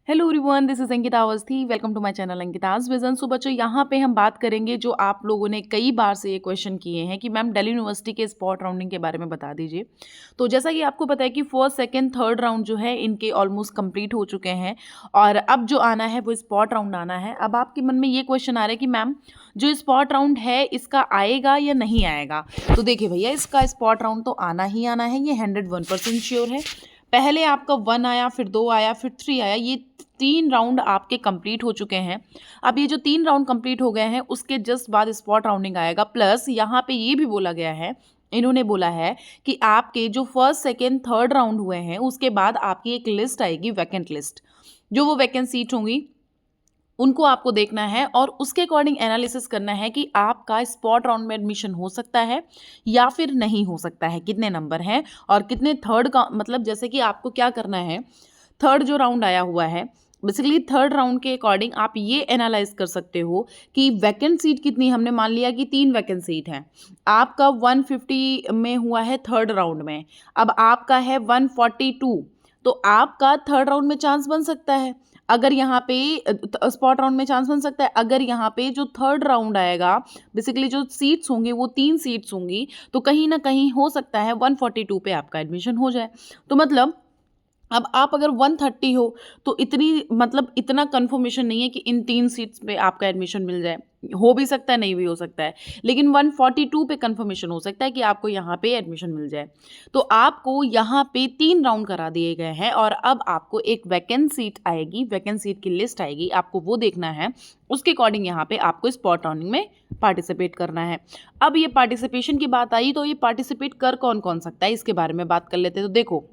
Hello everyone, this is Ankita Awasthi. Welcome to my channel Ankita's vision. So बच्चों, यहाँ पे हम बात करेंगे जो आप लोगों ने कई बार से ये क्वेश्चन किए हैं कि मैम दिल्ली यूनिवर्सिटी के स्पॉट राउंडिंग के बारे में बता दीजिए। तो जैसा कि आपको पता है कि फर्स्ट सेकंड थर्ड राउंड जो है इनके ऑलमोस्ट कंप्लीट हो चुके हैं और अब जो आना है वो स्पॉट राउंड आना है। अब आपके मन में ये क्वेश्चन आ रहा है कि मैम जो स्पॉट राउंड है इसका आएगा या नहीं आएगा। तो देखिए भैया, इसका स्पॉट राउंड तो आना ही आना है, ये 101% श्योर है। पहले आपका 1 आया, फिर 2 आया, फिर 3 आया, ये 3 राउंड आपके कंप्लीट हो चुके हैं। अब ये जो 3 राउंड कंप्लीट हो गए हैं उसके जस्ट बाद स्पॉट राउंडिंग आएगा। प्लस यहाँ पे ये भी बोला गया है, इन्होंने बोला है कि आपके जो फर्स्ट सेकेंड थर्ड राउंड हुए हैं उसके बाद आपकी एक लिस्ट आएगी, वैकेंट लिस्ट। जो वो वैकेंट सीट होंगी उनको आपको देखना है और उसके अकॉर्डिंग एनालिसिस करना है कि आपका स्पॉट राउंड में एडमिशन हो सकता है या फिर नहीं हो सकता है, कितने नंबर हैं और कितने थर्ड का, मतलब जैसे कि आपको क्या करना है। थर्ड जो राउंड आया हुआ है, बेसिकली थर्ड राउंड के अकॉर्डिंग आप ये एनालाइज कर सकते हो कि वैकेंट सीट कितनी। हमने मान लिया कि 3 वैकेंट सीट हैं, आपका 150 में हुआ है थर्ड राउंड में, अब आपका है 142, तो आपका थर्ड राउंड में चांस बन सकता है। अगर यहाँ पे स्पॉट राउंड में चांस बन सकता है, अगर यहाँ पे जो थर्ड राउंड आएगा, बेसिकली जो सीट्स होंगे वो 3 सीट्स होंगी, तो कहीं ना कहीं हो सकता है 142 पे आपका एडमिशन हो जाए। तो मतलब अब आप अगर 130 हो तो इतनी, मतलब इतना कंफर्मेशन नहीं है कि इन 3 सीट्स पे आपका एडमिशन मिल जाए। हो भी सकता है, नहीं भी हो सकता है, लेकिन 142 पे कंफर्मेशन हो सकता है कि आपको यहाँ पे एडमिशन मिल जाए। तो आपको यहाँ पे 3 राउंड करा दिए गए हैं और अब आपको एक वैकेंट सीट आएगी, वैकेंट सीट की लिस्ट आएगी, आपको वो देखना है। उसके अकॉर्डिंग यहाँ पे आपको स्पॉट राउंडिंग में पार्टिसिपेट करना है। अब ये पार्टिसिपेशन की बात आई तो ये पार्टिसिपेट कर कौन कौन सकता है, इसके बारे में बात कर लेते हैं। तो देखो,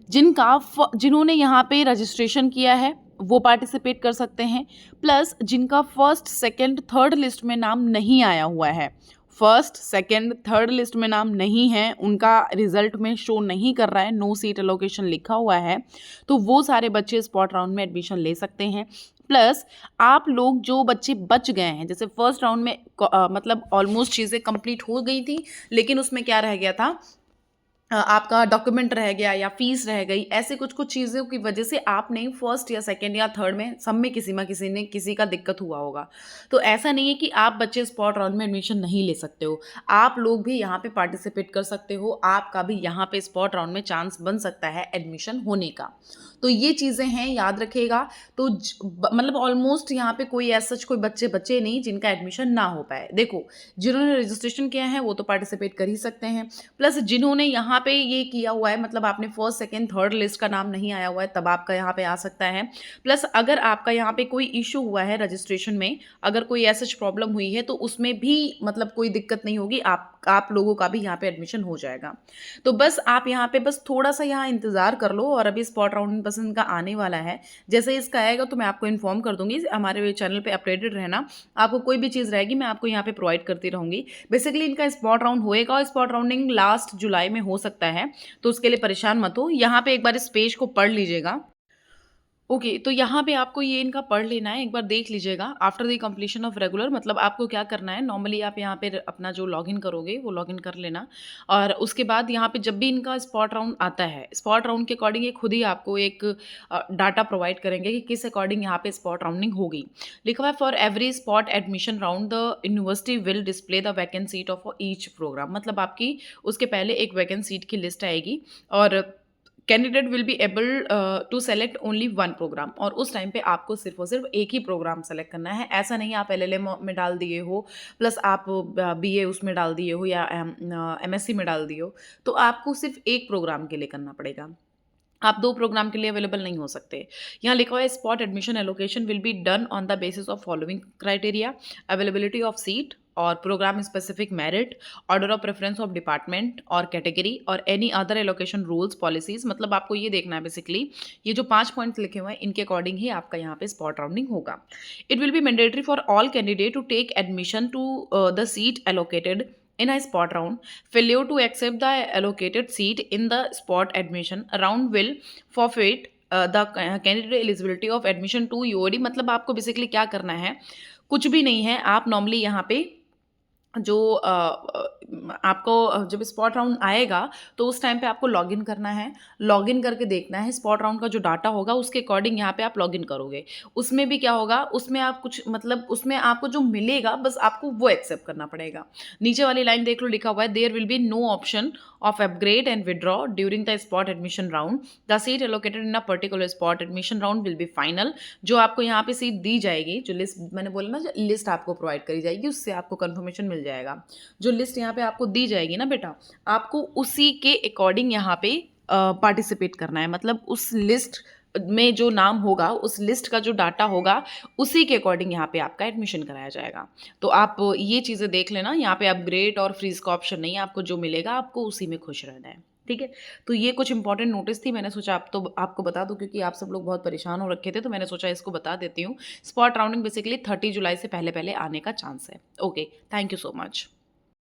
जिन्होंने यहाँ पे रजिस्ट्रेशन किया है वो पार्टिसिपेट कर सकते हैं। प्लस जिनका फर्स्ट सेकंड थर्ड लिस्ट में नाम नहीं आया हुआ है, फर्स्ट सेकंड थर्ड लिस्ट में नाम नहीं है, उनका रिजल्ट में शो नहीं कर रहा है, नो सीट एलोकेशन लिखा हुआ है, तो वो सारे बच्चे स्पॉट राउंड में एडमिशन ले सकते हैं। प्लस आप लोग जो बच्चे बच गए हैं, जैसे फर्स्ट राउंड में मतलब ऑलमोस्ट चीज़ें कंप्लीट हो गई थी, लेकिन उसमें क्या रह गया था, आपका डॉक्यूमेंट रह गया या फीस रह गई, ऐसे कुछ कुछ चीज़ों की वजह से आप नहीं फर्स्ट या सेकंड या थर्ड में सब में किसी का दिक्कत हुआ होगा। तो ऐसा नहीं है कि आप बच्चे स्पॉट राउंड में एडमिशन नहीं ले सकते हो, आप लोग भी यहाँ पे पार्टिसिपेट कर सकते हो, आपका भी यहाँ पे स्पॉट राउंड में चांस बन सकता है एडमिशन होने का। तो ये चीज़ें हैं, याद रखिएगा। तो मतलब ऑलमोस्ट यहाँ पे कोई ऐसा कोई बच्चे बच्चे नहीं जिनका एडमिशन ना हो पाए। देखो, जिन्होंने रजिस्ट्रेशन किया है वो तो पार्टिसिपेट कर ही सकते हैं। प्लस जिन्होंने यहाँ पे ये किया हुआ है, मतलब आपने फर्स्ट सेकंड थर्ड लिस्ट का नाम नहीं आया हुआ है, तब आपका यहाँ पे आ सकता है। प्लस अगर आपका यहाँ पे कोई इशू हुआ है रजिस्ट्रेशन में, अगर कोई ऐसा प्रॉब्लम हुई है तो उसमें भी मतलब कोई दिक्कत नहीं होगी, आप लोगों का भी यहाँ पे एडमिशन हो जाएगा। तो बस आप यहाँ पे बस थोड़ा सा यहाँ इंतजार कर लो और अभी स्पॉट राउंड पसंद का आने वाला है। जैसे ही इसका आएगा तो मैं आपको इन्फॉर्म कर दूंगी। हमारे चैनल पे अपडेटेड रहना, आपको कोई भी चीज़ रहेगी मैं आपको यहाँ पे प्रोवाइड करती रहूंगी। बेसिकली इनका स्पॉट राउंड होएगा और स्पॉट राउंडिंग लास्ट जुलाई में हो सकता है, तो उसके लिए परेशान मत हो। यहाँ पे एक बार इस पेज को पढ़ लीजिएगा। ओके, तो यहाँ पे आपको ये इनका पढ़ लेना है, एक बार देख लीजिएगा। After the completion of regular, मतलब आपको क्या करना है, नॉर्मली आप यहाँ पे अपना जो लॉगिन करोगे वो लॉगिन कर लेना। और उसके बाद यहाँ पे जब भी इनका स्पॉट राउंड आता है, स्पॉट राउंड के अकॉर्डिंग ये खुद ही आपको एक डाटा प्रोवाइड करेंगे कि किस अकॉर्डिंग यहाँ पे स्पॉट राउंडिंग होगी। लिखा हुआ है, for every spot admission round the university will display the vacant seat of each program. मतलब आपकी उसके पहले एक वैकेंट सीट की लिस्ट आएगी और candidate will be able to select only one program, और उस टाइम पे आपको सिर्फ और सिर्फ एक ही प्रोग्राम सेलेक्ट करना है। ऐसा नहीं आप एलएलएम में डाल दिए हो प्लस आप बीए उसमें डाल दिए हो या एमएससी में डाल दिए हो, तो आपको सिर्फ एक प्रोग्राम के लिए करना पड़ेगा, आप 2 प्रोग्राम के लिए अवेलेबल नहीं हो सकते। यहाँ लिखा हुआ है, spot admission allocation will be done on the basis of following criteria, availability of seat और programme specific merit, order of preference of department और कैटेगरी और any other allocation rules policies. मतलब आपको ये देखना है बेसिकली, ये जो 5 पॉइंट्स लिखे हुए हैं इनके अकॉर्डिंग ही आपका यहाँ पे स्पॉट राउंडिंग होगा। It will be mandatory for all candidate to take admission to the seat allocated in a spot round. Failure to accept the allocated seat in the spot admission round will forfeit the candidate eligibility of admission to UOD। मतलब आपको basically क्या करना है, कुछ भी नहीं है, आप नॉर्मली यहाँ पे जो आपको जब स्पॉट राउंड आएगा तो उस टाइम पे आपको लॉगिन करना है, लॉगिन करके देखना है स्पॉट राउंड का जो डाटा होगा उसके अकॉर्डिंग यहाँ पे आप लॉगिन करोगे। उसमें भी क्या होगा, उसमें आप कुछ मतलब उसमें आपको जो मिलेगा बस आपको वो एक्सेप्ट करना पड़ेगा। नीचे वाली लाइन देख लो, लिखा हुआ है there will be no option of upgrade and withdraw during the spot admission round, the seat allocated in a particular spot admission round will be final. जो आपको यहाँ पे सीट दी जाएगी, जो लिस्ट मैंने बोला ना, जो लिस्ट आपको प्रोवाइड करी जाएगी उससे आपको कंफर्मेशन मिल जाएगा। जो लिस्ट यहाँ पे आपको दी जाएगी ना बेटा, आपको उसी के अकॉर्डिंग यहाँ पे पार्टिसिपेट करना है। मतलब उस लिस्ट में जो नाम होगा, उस लिस्ट का जो डाटा होगा, उसी के अकॉर्डिंग यहाँ पे आपका एडमिशन कराया जाएगा। तो आप ये चीज़ें देख लेना, यहाँ पे अपग्रेड और फ्रीज का ऑप्शन नहीं है, आपको जो मिलेगा आपको उसी में खुश रहना है। ठीक है, तो ये कुछ इंपॉर्टेंट नोटिस थी, मैंने सोचा आप तो आपको बता दूं क्योंकि आप सब लोग बहुत परेशान हो रखे थे, तो मैंने सोचा इसको बता देती हूँ। स्पॉट राउंडिंग बेसिकली 30 जुलाई से पहले पहले आने का चांस है। Okay, thank you so much.